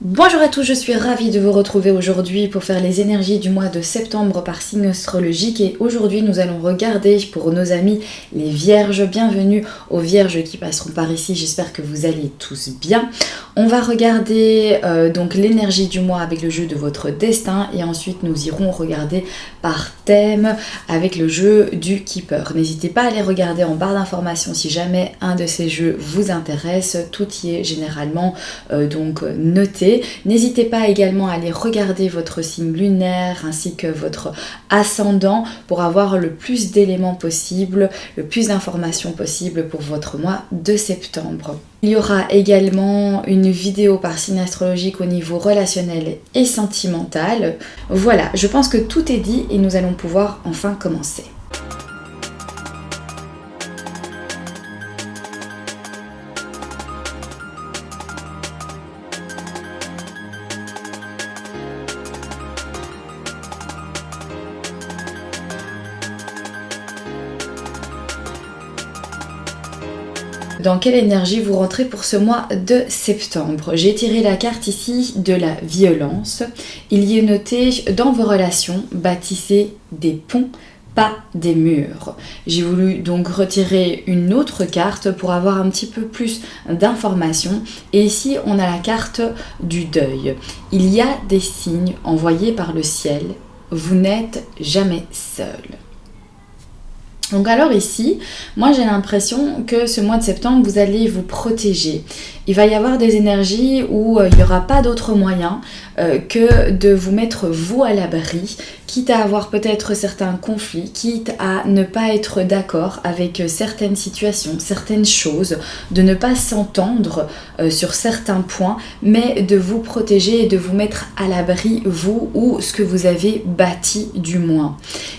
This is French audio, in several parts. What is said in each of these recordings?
Bonjour à tous, je suis ravie de vous retrouver aujourd'hui pour faire les énergies du mois de septembre par signe astrologique et aujourd'hui nous allons regarder pour nos amis les vierges. Bienvenue aux vierges qui passeront par ici, j'espère que vous allez tous bien. On va regarder donc l'énergie du mois avec le jeu de votre destin et ensuite nous irons regarder par thème avec le jeu du Keeper. N'hésitez pas à les regarder en barre d'informations si jamais un de ces jeux vous intéresse, tout y est généralement donc noté. N'hésitez pas également à aller regarder votre signe lunaire ainsi que votre ascendant pour avoir le plus d'éléments possible, le plus d'informations possible pour votre mois de septembre. Il y aura également une vidéo par signe astrologique au niveau relationnel et sentimental. Voilà, je pense que tout est dit et nous allons pouvoir enfin commencer. Dans quelle énergie vous rentrez pour ce mois de septembre? J'ai tiré la carte ici de la violence. Il y est noté dans vos relations, bâtissez des ponts, pas des murs. J'ai voulu donc retirer une autre carte pour avoir un petit peu plus d'informations. Et ici, on a la carte du deuil. Il y a des signes envoyés par le ciel. Vous n'êtes jamais seul. Donc alors ici, moi j'ai l'impression que ce mois de septembre, vous allez vous protéger. Il va y avoir des énergies où il n'y aura pas d'autre moyen que de vous mettre vous à l'abri, quitte à avoir peut-être certains conflits, quitte à ne pas être d'accord avec certaines situations, certaines choses, de ne pas s'entendre sur certains points, mais de vous protéger et de vous mettre à l'abri, vous ou ce que vous avez bâti du moins.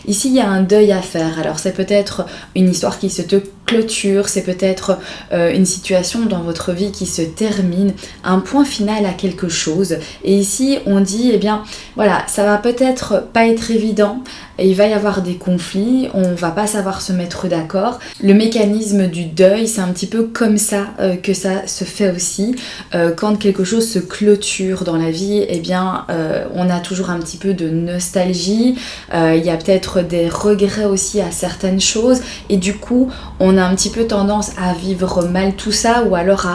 Ici, il y a un deuil à faire. Alors c'est peut-être une histoire qui se clôture, c'est peut-être une situation dans votre vie qui se termine, un point final à quelque chose. Et ici, on dit, eh bien, voilà, ça va peut-être pas être évident, et il va y avoir des conflits, on va pas savoir se mettre d'accord. Le mécanisme du deuil, c'est un petit peu comme ça que ça se fait aussi. Quand quelque chose se clôture dans la vie, eh bien, on a toujours un petit peu de nostalgie, il y a peut-être des regrets aussi à certaines choses, et du coup, on a un petit peu tendance à vivre mal tout ça, ou alors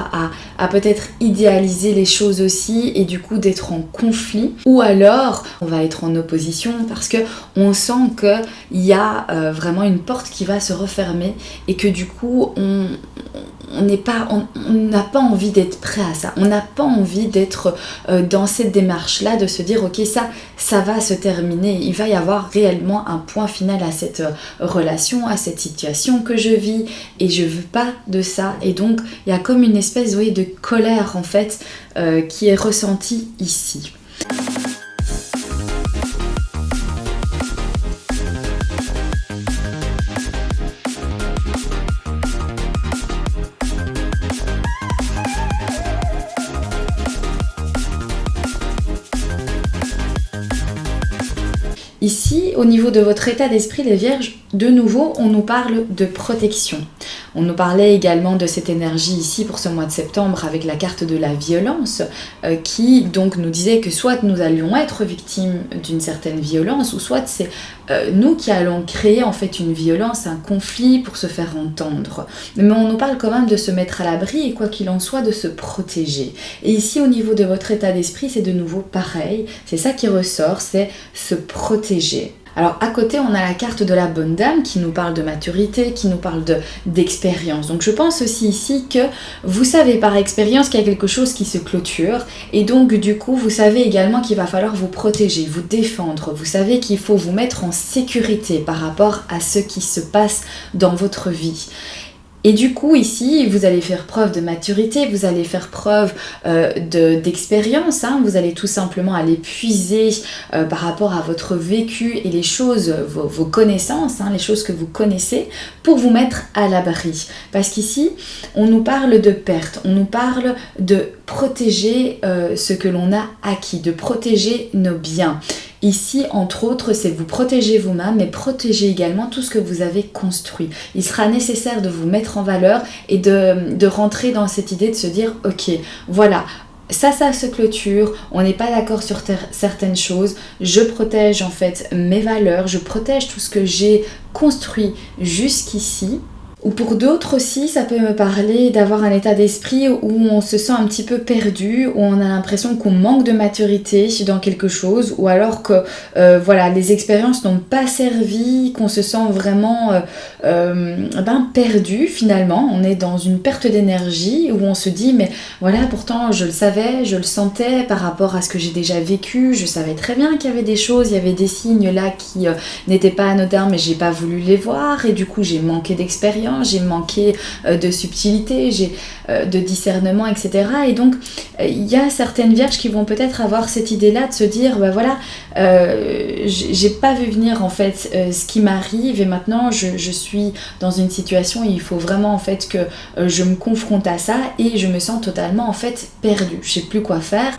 à peut-être idéaliser les choses aussi, et du coup d'être en conflit, ou alors on va être en opposition parce que on sent qu'il y a vraiment une porte qui va se refermer et que du coup on n'a pas envie d'être prêt à ça, on n'a pas envie d'être dans cette démarche là, de se dire ok, ça va se terminer, il va y avoir réellement un point final à cette relation, à cette situation que je vis et je veux pas de ça. Et donc il y a comme une espèce de colère en fait qui est ressentie ici. Ici, au niveau de votre état d'esprit, les vierges, de nouveau, on nous parle de protection. On nous parlait également de cette énergie ici pour ce mois de septembre avec la carte de la violence qui donc nous disait que soit nous allions être victimes d'une certaine violence ou soit c'est nous qui allons créer en fait une violence, un conflit pour se faire entendre. Mais on nous parle quand même de se mettre à l'abri et quoi qu'il en soit de se protéger. Et ici au niveau de votre état d'esprit, c'est de nouveau pareil. C'est ça qui ressort, c'est se protéger. Alors à côté, on a la carte de la bonne dame qui nous parle de maturité, qui nous parle d'expérience. Donc je pense aussi ici que vous savez par expérience qu'il y a quelque chose qui se clôture et donc du coup vous savez également qu'il va falloir vous protéger, vous défendre. Vous savez qu'il faut vous mettre en sécurité par rapport à ce qui se passe dans votre vie. Et du coup, ici, vous allez faire preuve de maturité, vous allez faire preuve d'expérience, hein, vous allez tout simplement aller puiser par rapport à votre vécu et les choses, vos connaissances, hein, les choses que vous connaissez, pour vous mettre à l'abri. Parce qu'ici, on nous parle de perte, on nous parle de protéger ce que l'on a acquis, de protéger nos biens. Ici, entre autres, c'est vous protéger vous-même, mais protéger également tout ce que vous avez construit. Il sera nécessaire de vous mettre en valeur et de rentrer dans cette idée de se dire, ok, voilà, ça se clôture, on n'est pas d'accord sur certaines choses, je protège en fait mes valeurs, je protège tout ce que j'ai construit jusqu'ici. Ou pour d'autres aussi, ça peut me parler d'avoir un état d'esprit où on se sent un petit peu perdu, où on a l'impression qu'on manque de maturité dans quelque chose, ou alors que voilà, les expériences n'ont pas servi, qu'on se sent vraiment perdu finalement. On est dans une perte d'énergie où on se dit mais voilà, pourtant je le savais, je le sentais par rapport à ce que j'ai déjà vécu, je savais très bien qu'il y avait des choses, il y avait des signes là qui n'étaient pas anodins mais j'ai pas voulu les voir et du coup j'ai manqué d'expérience. J'ai manqué de subtilité, de discernement, etc. Et donc, il y a certaines vierges qui vont peut-être avoir cette idée-là de se dire, bah voilà, j'ai pas vu venir en fait ce qui m'arrive et maintenant je suis dans une situation où il faut vraiment en fait que je me confronte à ça et je me sens totalement en fait perdue. Je sais plus quoi faire.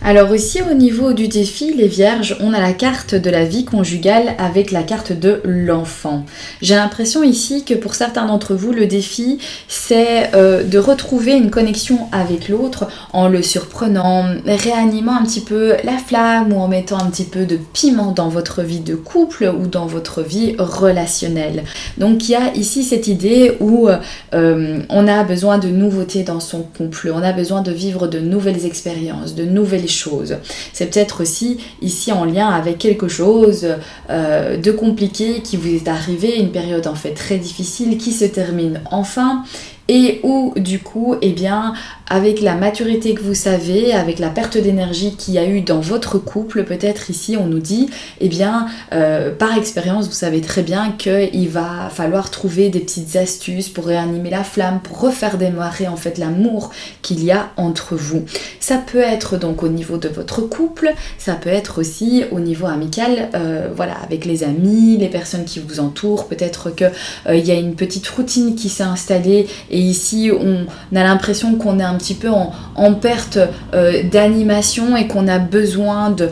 Alors aussi au niveau du défi, les vierges, on a la carte de la vie conjugale avec la carte de l'enfant. J'ai l'impression ici que pour certains d'entre vous, le défi, c'est de retrouver une connexion avec l'autre en le surprenant, réanimant un petit peu la flamme ou en mettant un petit peu de piment dans votre vie de couple ou dans votre vie relationnelle. Donc il y a ici cette idée où on a besoin de nouveautés dans son couple, on a besoin de vivre de nouvelles expériences, de nouvelles choses. C'est peut-être aussi ici en lien avec quelque chose de compliqué qui vous est arrivé, une période en fait très difficile qui se termine enfin et où du coup, eh bien, avec la maturité que vous savez, avec la perte d'énergie qu'il y a eu dans votre couple, peut-être ici on nous dit, eh bien, par expérience, vous savez très bien qu'il va falloir trouver des petites astuces pour réanimer la flamme, pour refaire démarrer en fait l'amour qu'il y a entre vous. Ça peut être donc au niveau de votre couple, ça peut être aussi au niveau amical, voilà, avec les amis, les personnes qui vous entourent, peut-être qu'il y a une petite routine qui s'est installée et ici on a l'impression qu'on est un petit peu en perte d'animation et qu'on a besoin de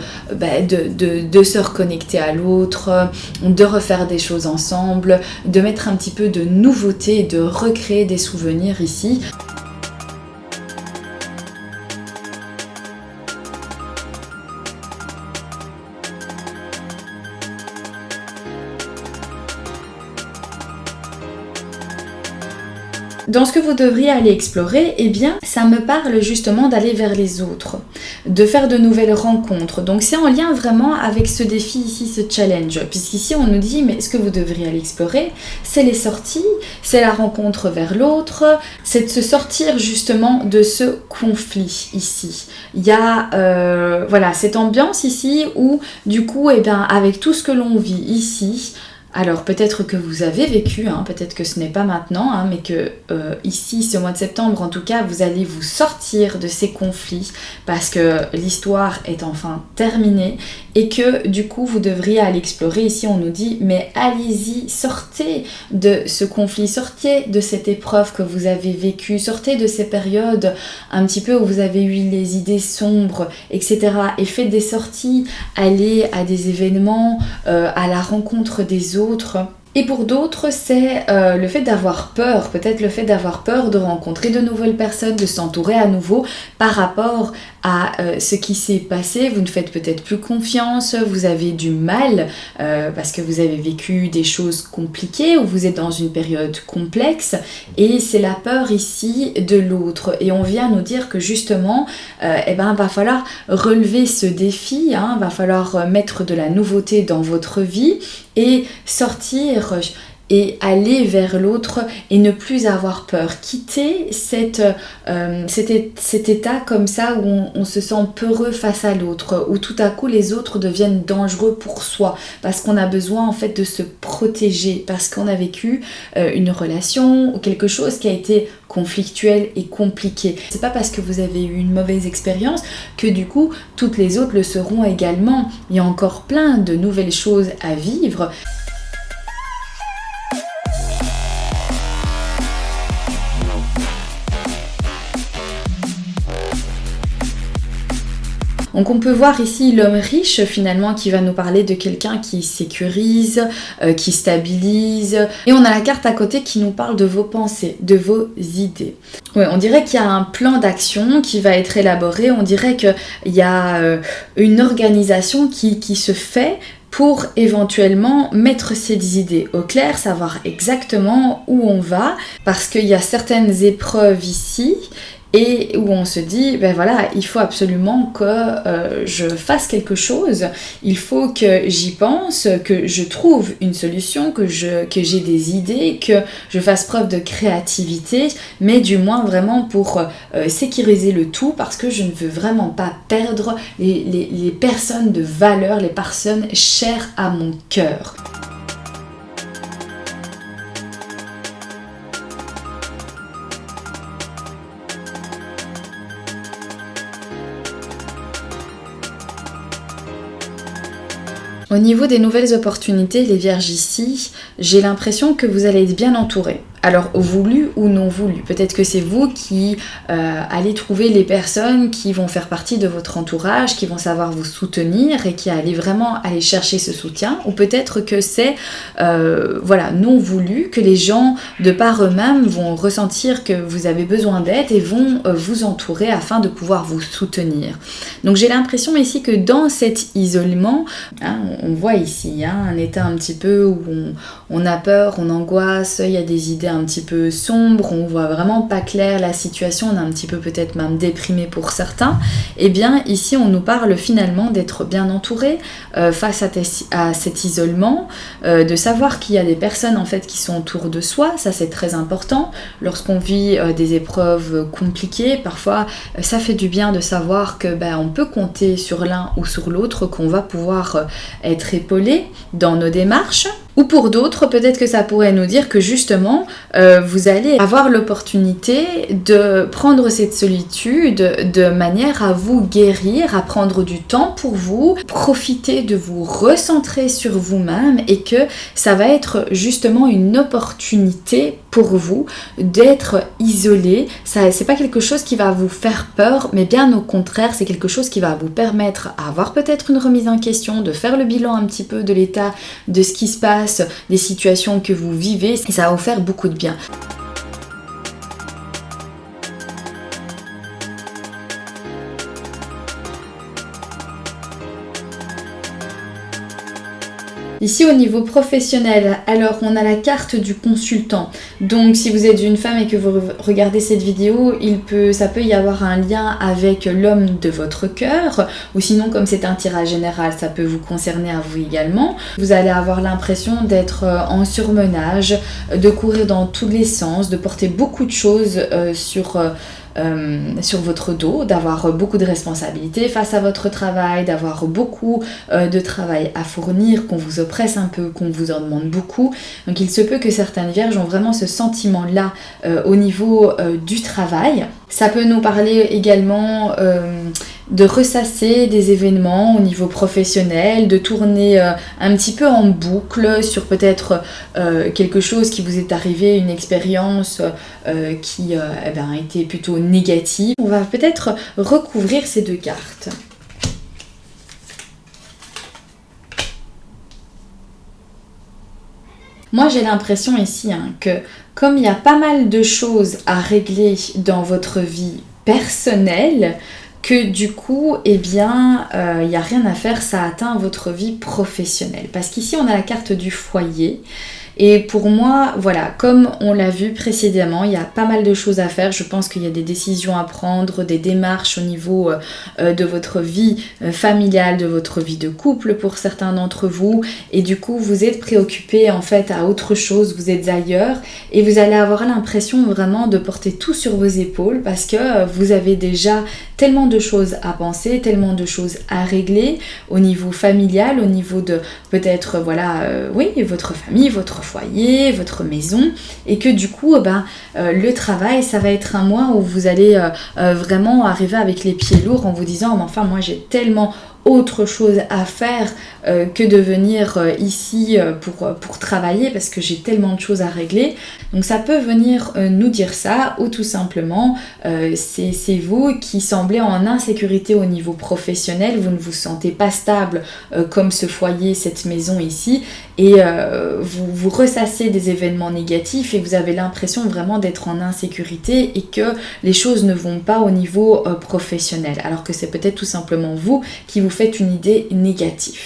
se reconnecter à l'autre, de refaire des choses ensemble, de mettre un petit peu de nouveauté, de recréer des souvenirs ici. Dans ce que vous devriez aller explorer, eh bien, ça me parle justement d'aller vers les autres, de faire de nouvelles rencontres. Donc c'est en lien vraiment avec ce défi ici, ce challenge. Puisqu'ici on nous dit, mais ce que vous devriez aller explorer, c'est les sorties, c'est la rencontre vers l'autre, c'est de se sortir justement de ce conflit ici. Il y a voilà, cette ambiance ici où du coup, eh bien, avec tout ce que l'on vit ici, alors peut-être que vous avez vécu, peut-être que ce n'est pas maintenant, mais que ici, ce mois de septembre, en tout cas, vous allez vous sortir de ces conflits parce que l'histoire est enfin terminée et que du coup, vous devriez aller explorer. Ici, on nous dit, mais allez-y, sortez de ce conflit, sortez de cette épreuve que vous avez vécue, sortez de ces périodes un petit peu où vous avez eu les idées sombres, etc. Et faites des sorties, allez à des événements, à la rencontre des autres. Et pour d'autres, c'est le fait d'avoir peur, peut-être le fait d'avoir peur de rencontrer de nouvelles personnes, de s'entourer à nouveau par rapport à ce qui s'est passé. Vous ne faites peut-être plus confiance, vous avez du mal parce que vous avez vécu des choses compliquées ou vous êtes dans une période complexe et c'est la peur ici de l'autre. Et on vient nous dire que justement, va falloir relever ce défi, va falloir mettre de la nouveauté dans votre vie et sortir et aller vers l'autre et ne plus avoir peur. Quitter cet état comme ça où on se sent peureux face à l'autre, où tout à coup les autres deviennent dangereux pour soi, parce qu'on a besoin en fait de se protéger, parce qu'on a vécu une relation ou quelque chose qui a été conflictuel et compliqué. C'est pas parce que vous avez eu une mauvaise expérience que du coup toutes les autres le seront également. Il y a encore plein de nouvelles choses à vivre. Donc on peut voir ici l'homme riche finalement qui va nous parler de quelqu'un qui sécurise, qui stabilise. Et on a la carte à côté qui nous parle de vos pensées, de vos idées. Ouais, on dirait qu'il y a un plan d'action qui va être élaboré, on dirait qu'il y a une organisation qui se fait pour éventuellement mettre ses idées au clair, savoir exactement où on va, parce qu'il y a certaines épreuves ici et où on se dit, ben voilà, il faut absolument que je fasse quelque chose, il faut que j'y pense, que je trouve une solution, que j'ai des idées, que je fasse preuve de créativité, mais du moins vraiment pour sécuriser le tout, parce que je ne veux vraiment pas perdre les personnes de valeur, les personnes chères à mon cœur. Au niveau des nouvelles opportunités, les vierges ici, j'ai l'impression que vous allez être bien entourés. Alors voulu ou non voulu, peut-être que c'est vous qui allez trouver les personnes qui vont faire partie de votre entourage, qui vont savoir vous soutenir et qui allez vraiment aller chercher ce soutien, ou peut-être que c'est non voulu, que les gens de par eux-mêmes vont ressentir que vous avez besoin d'aide et vont vous entourer afin de pouvoir vous soutenir. Donc j'ai l'impression ici que dans cet isolement, on voit ici un état un petit peu où on a peur, on angoisse, il y a des idées un petit peu sombres, on voit vraiment pas clair la situation, on est un petit peu peut-être même déprimé pour certains. Et bien ici on nous parle finalement d'être bien entouré face à cet isolement, de savoir qu'il y a des personnes en fait qui sont autour de soi, ça c'est très important. Lorsqu'on vit des épreuves compliquées, parfois ça fait du bien de savoir que on peut compter sur l'un ou sur l'autre, qu'on va pouvoir être épaulé dans nos démarches. Ou pour d'autres, peut-être que ça pourrait nous dire que justement, vous allez avoir l'opportunité de prendre cette solitude de manière à vous guérir, à prendre du temps pour vous, profiter de vous recentrer sur vous-même et que ça va être justement une opportunité pour vous d'être isolé. Ça, c'est pas quelque chose qui va vous faire peur, mais bien au contraire, c'est quelque chose qui va vous permettre d'avoir peut-être une remise en question, de faire le bilan un petit peu de l'état de ce qui se passe, des situations que vous vivez, et ça va vous faire beaucoup de bien. Ici au niveau professionnel, alors on a la carte du consultant. Donc si vous êtes une femme et que vous regardez cette vidéo, ça peut y avoir un lien avec l'homme de votre cœur, ou sinon comme c'est un tirage général, ça peut vous concerner à vous également. Vous allez avoir l'impression d'être en surmenage, de courir dans tous les sens, de porter beaucoup de choses sur votre dos, d'avoir beaucoup de responsabilités face à votre travail, d'avoir beaucoup de travail à fournir, qu'on vous oppresse un peu, qu'on vous en demande beaucoup. Donc il se peut que certaines vierges ont vraiment ce sentiment-là au niveau du travail. Ça peut nous parler également de ressasser des événements au niveau professionnel, de tourner un petit peu en boucle sur peut-être quelque chose qui vous est arrivé, une expérience qui a été plutôt négative. On va peut-être recouvrir ces deux cartes. Moi j'ai l'impression ici que comme il y a pas mal de choses à régler dans votre vie personnelle, que du coup, il n'y a rien à faire, ça atteint votre vie professionnelle. Parce qu'ici, on a la carte du foyer. Et pour moi, voilà, comme on l'a vu précédemment, il y a pas mal de choses à faire. Je pense qu'il y a des décisions à prendre, des démarches au niveau de votre vie familiale, de votre vie de couple pour certains d'entre vous. Et du coup, vous êtes préoccupés en fait à autre chose, vous êtes ailleurs. Et vous allez avoir l'impression vraiment de porter tout sur vos épaules parce que vous avez déjà tellement de choses à penser, tellement de choses à régler au niveau familial, au niveau de peut-être, votre famille, votre votre foyer, votre maison, et que du coup, le travail, ça va être un mois où vous allez vraiment arriver avec les pieds lourds en vous disant, mais enfin, moi j'ai tellement autre chose à faire que de venir ici pour travailler parce que j'ai tellement de choses à régler. Donc ça peut venir nous dire ça, ou tout simplement c'est vous qui semblez en insécurité au niveau professionnel, vous ne vous sentez pas stable comme ce foyer, cette maison ici, et vous ressassez des événements négatifs et vous avez l'impression vraiment d'être en insécurité et que les choses ne vont pas au niveau professionnel, alors que c'est peut-être tout simplement vous qui vous faites une idée négative.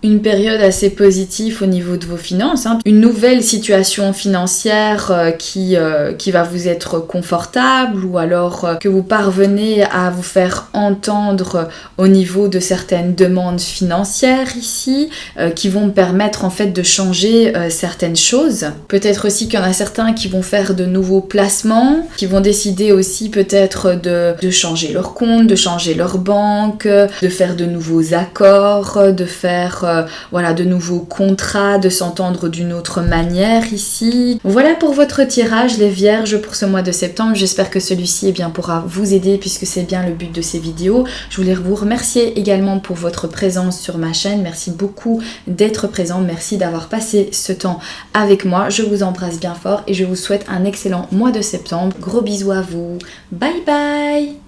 Une période assez positive au niveau de vos finances, une nouvelle situation financière qui va vous être confortable, ou alors que vous parvenez à vous faire entendre au niveau de certaines demandes financières ici, qui vont permettre en fait de changer certaines choses. Peut-être aussi qu'il y en a certains qui vont faire de nouveaux placements, qui vont décider aussi peut-être de changer leur compte, de changer leur banque, de faire de nouveaux accords, de faire de nouveaux contrats, de s'entendre d'une autre manière ici. Voilà pour votre tirage les vierges pour ce mois de septembre. J'espère que celui-ci pourra vous aider puisque c'est bien le but de ces vidéos. Je voulais vous remercier également pour votre présence sur ma chaîne. Merci beaucoup d'être présent. Merci d'avoir passé ce temps avec moi. Je vous embrasse bien fort et je vous souhaite un excellent mois de septembre. Gros bisous à vous. Bye bye!